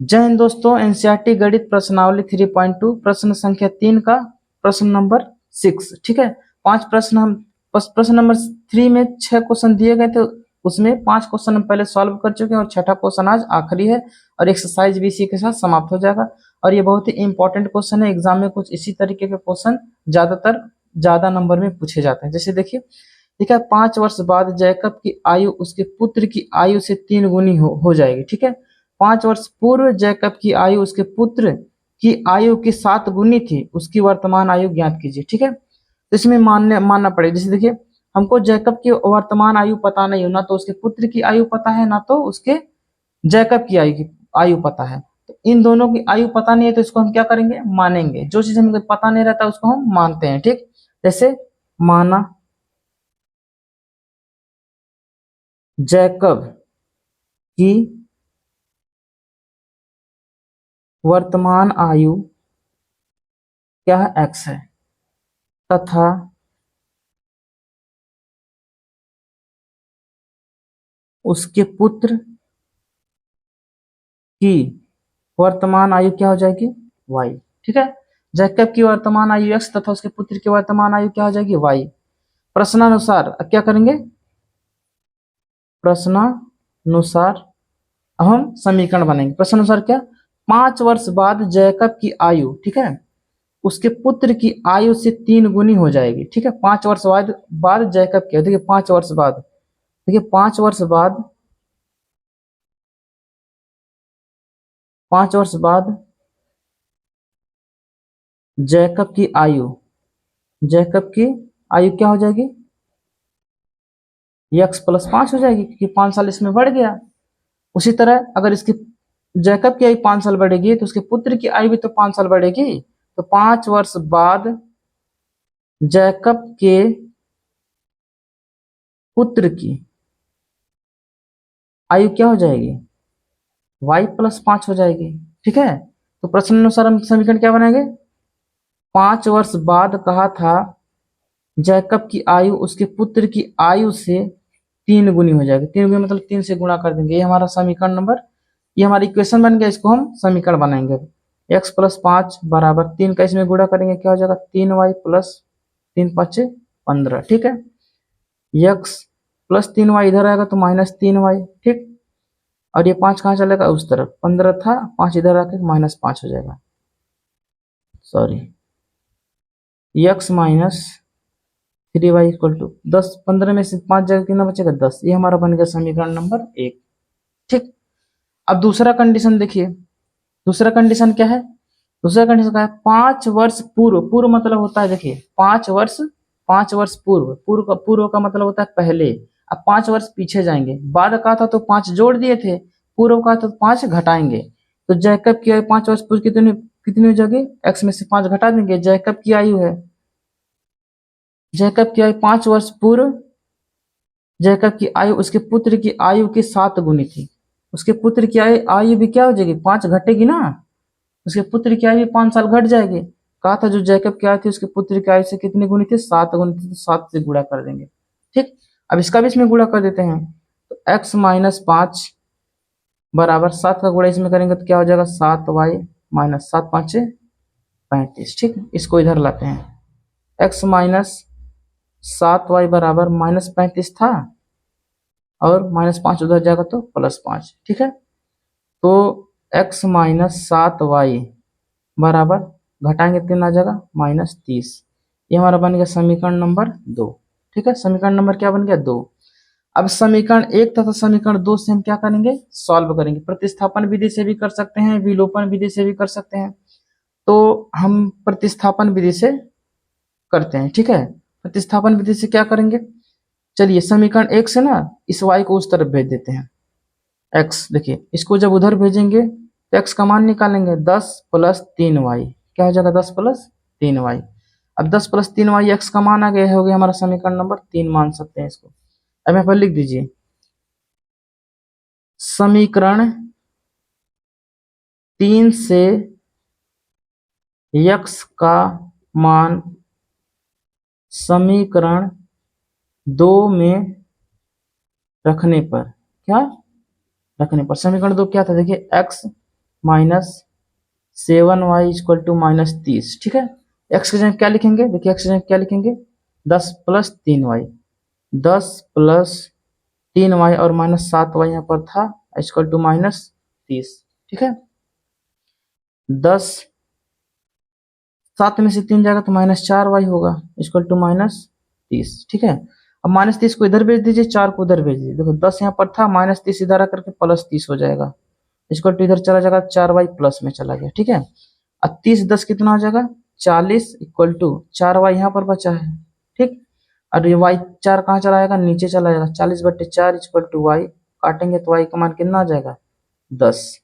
जय हिंद दोस्तों, एनसीईआरटी गणित प्रश्नावली 3.2 प्रश्न संख्या 3 का प्रश्न नंबर 6। ठीक है, 5 प्रश्न हम प्रश्न नंबर 3 में 6 क्वेश्चन दिए गए थे, उसमें 5 क्वेश्चन हम पहले सॉल्व कर चुके हैं और छठा क्वेश्चन आज आखिरी है और एक्सरसाइज भी इसी के साथ समाप्त हो जाएगा। और ये बहुत ही इंपॉर्टेंट क्वेश्चन है, एग्जाम में कुछ इसी तरीके के क्वेश्चन ज्यादा नंबर में पूछे जाते हैं। जैसे देखिए, ठीक है, 5 वर्ष बाद जैकब की आयु उसके पुत्र की आयु से 3 गुनी हो जाएगी। ठीक है, 5 वर्ष पूर्व जैकब की आयु उसके पुत्र की आयु की 7 गुनी थी, उसकी वर्तमान आयु ज्ञात कीजिए। ठीक है, तो इसमें मानना पड़ेगा। जैसे देखिए, हमको जैकब की वर्तमान आयु पता नहीं हो, ना तो उसके पुत्र की आयु पता है, ना तो उसके जैकब की आयु पता है। तो इन दोनों की आयु पता नहीं है, तो इसको हम क्या करेंगे, मानेंगे। जो चीज हमें पता नहीं रहता उसको हम मानते हैं। ठीक, जैसे माना जैकब की वर्तमान आयु क्या है, x है, तथा उसके पुत्र की वर्तमान आयु क्या हो जाएगी, y। ठीक है, जैकब की वर्तमान आयु x तथा उसके पुत्र की वर्तमान आयु क्या हो जाएगी, y। प्रश्नानुसार अब क्या करेंगे, प्रश्नानुसार हम समीकरण बनाएंगे। प्रश्नानुसार क्या, 5 वर्ष बाद जैकब की आयु, ठीक है, उसके पुत्र की आयु से 3 गुनी हो जाएगी। ठीक है, 5 वर्ष बाद जैकब की, देखिए 5 वर्ष बाद, देखिए 5 वर्ष बाद जैकब की आयु क्या हो जाएगी, x प्लस 5 हो जाएगी, क्योंकि 5 साल इसमें बढ़ गया। उसी तरह अगर इसकी जैकब की आयु 5 साल बढ़ेगी तो उसके पुत्र की आयु भी तो 5 साल बढ़ेगी। तो 5 वर्ष बाद जैकब के पुत्र की आयु क्या हो जाएगी, y प्लस 5 हो जाएगी। ठीक है, तो प्रश्न अनुसार हम समीकरण क्या बनाएंगे, 5 वर्ष बाद कहा था जैकब की आयु उसके पुत्र की आयु से 3 गुनी हो जाएगी। 3 गुनी मतलब 3 से गुणा कर देंगे, ये हमारा समीकरण नंबर, ये हमारी इक्वेशन बन गया। इसको हम समीकरण बनाएंगे, x प्लस 5 बराबर 3 का इसमें गुणा करेंगे, क्या हो जाएगा 3y प्लस 3 5 15। ठीक है, x प्लस 3y इधर आएगा तो माइनस 3y। ठीक, और ये 5 कहाँ चलेगा, उस तरफ, 15 था, 5 इधर आके माइनस 5 हो जाएगा, sorry, x minus 3y equal to 10। 15 में से 5 जगह कितना बचेगा, 10। ये हमारा बन गया समीकरण नंबर 1। ठीक, अब दूसरा कंडीशन देखिए, दूसरा कंडीशन क्या है, दूसरा कंडीशन क्या है, 5 वर्ष पूर्व, पूर्व मतलब होता है, देखिए 5 वर्ष पूर्व का मतलब होता है पहले। अब 5 वर्ष पीछे जाएंगे, बाद का था तो 5 जोड़ दिए थे, पूर्व का तो 5 घटाएंगे। तो जैकब की आयु 5 वर्ष पूर्व कितनी कितनी हो जाएगी, x में से 5 घटा देंगे, जैकब की आयु है, जैकब की आयु 5 वर्ष पूर्व, जैकब की आयु उसके पुत्र की आयु की 7 गुनी थी। उसके पुत्र की आयु भी क्या हो जाएगी, 5 घटेगी ना, उसके पुत्र की आयु 5 साल घट जाएगी। कहा था जो जैकब की आयु थी उसके पुत्र की आयु से कितनी गुनी थी, 7 गुनी थी, तो 7 से गुणा कर देंगे। ठीक, अब इसका भी इसमें गुणा कर देते हैं, तो x माइनस 5 बराबर 7 का गुणा इसमें करेंगे तो क्या हो जाएगा, 7y माइनस 7 5 35। ठीक, इसको इधर लाते हैं, x माइनस 7y बराबर माइनस 35 था, और माइनस 5 उधर जाएगा तो प्लस 5। ठीक है, तो x माइनस 7y बराबर घटाएंगे 3 आ जाएगा माइनस 30। ये हमारा बन गया समीकरण नंबर 2। ठीक है, समीकरण नंबर क्या बन गया, 2। अब समीकरण 1 तथा समीकरण 2 से हम क्या करेंगे, सॉल्व करेंगे। प्रतिस्थापन विधि से भी कर सकते हैं, विलोपन विधि से भी कर सकते हैं, तो हम प्रतिस्थापन विधि से करते हैं। ठीक है, प्रतिस्थापन विधि से क्या करेंगे, चलिए समीकरण 1 से ना इस y को उस तरफ भेज देते हैं, x, देखिए इसको जब उधर भेजेंगे तो x का मान निकालेंगे, 10 प्लस 3y, क्या हो जाएगा 10 प्लस 3y। अब 10 प्लस 3y x का मान आ गया, हो गया हमारा समीकरण नंबर 3, मान सकते हैं इसको। अब यहाँ पर लिख दीजिए, समीकरण 3 से x का मान समीकरण 2 में रखने पर, क्या रखने पर, समीकरण 2 क्या था, देखिए x -7y इक्वल टू -30। ठीक है, x की जगह क्या लिखेंगे, देखिए x की जगह क्या लिखेंगे, 10 + 3y, 10 + 3y और -7y यहाँ पर था इक्वल टू -30। ठीक है, 10 7 में से 3 जाएगा तो -4y होगा इक्वल टू -30। ठीक है, अब -30 को इधर भेज दीजिए, 4 को उधर भेज दीजिए। देखो 10 यहाँ पर था, -30 इधर आकर के +30 हो जाएगा इक्वल टू इधर चला जाएगा 4y प्लस में चला गया। ठीक है, अब 30 10 कितना हो जाएगा 40 इक्वल टू 4y यहाँ पर बचा है। ठीक, और ये y 4 कहाँ चला जाएगा, नीचे चला जाएगा, 40/4 इक्वल टू y, काटेंगे तो y का मान कितना आ जाएगा 10,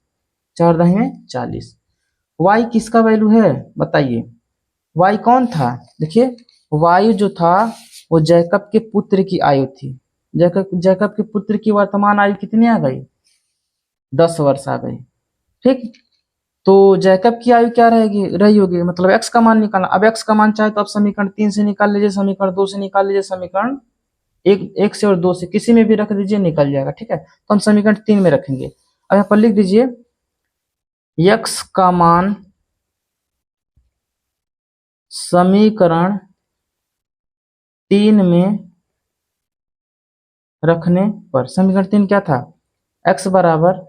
4 10 में 40। y किसका वैल्यू है बताइए, y कौन था, देखिए वायु जो था वो जैकब के पुत्र की आयु थी। जैकब के पुत्र की वर्तमान आयु कितनी आ गई, 10 वर्ष आ गई। ठीक, तो जैकब की आयु क्या रहेगी, रही होगी, मतलब x का मान निकालना। अब x का मान चाहे तो आप समीकरण 3 से निकाल लीजिए, समीकरण 2 से निकाल लीजिए, समीकरण एक से और 2 से किसी में भी रख दीजिए, निकल जाएगा। ठीक है, तो हम समीकरण 3 में रखेंगे। अब यहाँ पर लिख दीजिए x का मान समीकरण 3 में रखने पर, समीकरण 3 क्या था, x बराबर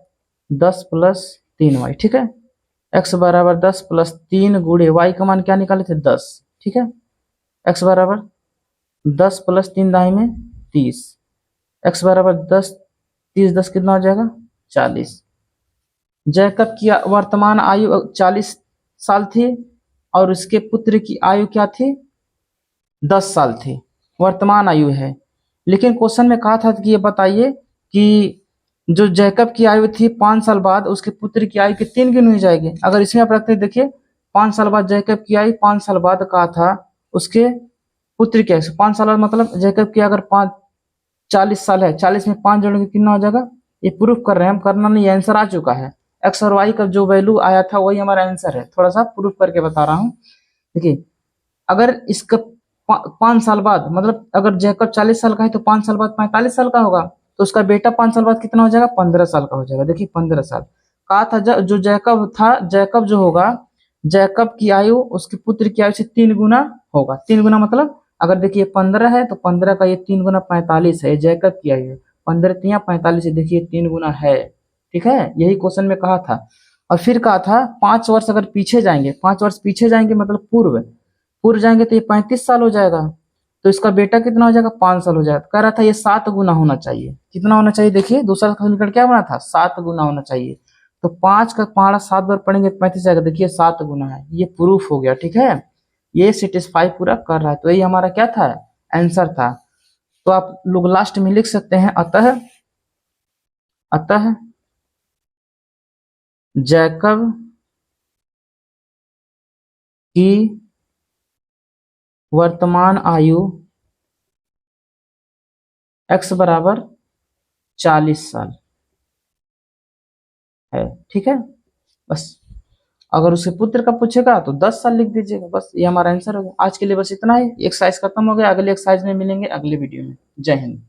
10 + 3y। ठीक है, x बराबर 10 + 3 गुणे y का मान क्या निकाले थे 10। ठीक है, x बराबर 10 + 3 दाएं में 30, x बराबर 10, 30 10 कितना हो जाएगा 40। जैकब की वर्तमान आयु 40 साल थी और उसके पुत्र की आयु क्या थी 10 साल थी, वर्तमान आयु है। लेकिन क्वेश्चन में कहा था कि ये बताइए कि जो जैकब की आयु थी 5 साल बाद उसके पुत्र की आयु के 3 गुनी हो जाएगी। अगर इसमें आप रखते हैं, देखिए 5 साल बाद जैकब की आयु, 5 साल बाद कहा था उसके पुत्र की आयु, 5 साल बाद मतलब जैकब की अगर 40 साल है, 40 में 5 जोड़ेंगे कितना हो जाएगा, ये प्रूफ कर रहे हैं हम, करना नहीं, आंसर आ चुका है। एक्स और वाई का जो वैल्यू आया था वही हमारा आंसर है, थोड़ा सा प्रूफ करके बता रहा हूँ। देखिए अगर इसका 5 साल बाद, मतलब अगर जैकब 40 साल का है तो 5 साल बाद 45 साल का होगा, तो उसका बेटा 5 साल बाद कितना हो जाएगा 15 साल का हो जाएगा। देखिए 15 साल कहा था, जो जैकब था, जैकब जो होगा, जैकब की आयु उसके पुत्र की आयु से 3 गुना होगा। 3 गुना मतलब अगर देखिए 15 है तो 15 का ये 3 गुना 45 है, जैकब की आयु 15 3 45 है, देखिए 3 गुना है। ठीक है, यही क्वेश्चन में कहा था। और फिर कहा था 5 वर्ष अगर पीछे जाएंगे, 5 वर्ष पीछे जाएंगे मतलब पूर्व पूर्व जाएंगे तो ये 35 साल हो जाएगा, तो इसका बेटा कितना हो जाएगा 5 साल हो जाएगा। कह रहा था ये 7 गुना होना चाहिए, कितना होना चाहिए, देखिए दूसरा समीकरण क्या बना था 7 गुना होना चाहिए। तो 5 का पहाड़ा 7 बार पढ़ेंगे 35 आएगा, देखिए 7 गुना है, ये प्रूफ हो गया। ठीक है, ये सेटिस्फाई पूरा कर रहा है, तो यही हमारा क्या था आंसर था। तो आप लोग लास्ट में लिख सकते हैं अतः अतः जैकब की वर्तमान आयु x बराबर 40 साल है। ठीक है, बस अगर उसके पुत्र का पूछेगा तो 10 साल लिख दीजिएगा, बस ये हमारा आंसर हो गया। आज के लिए बस इतना ही, एक्सरसाइज खत्म हो गया, अगले एक्सरसाइज में मिलेंगे अगले वीडियो में। जय हिंद।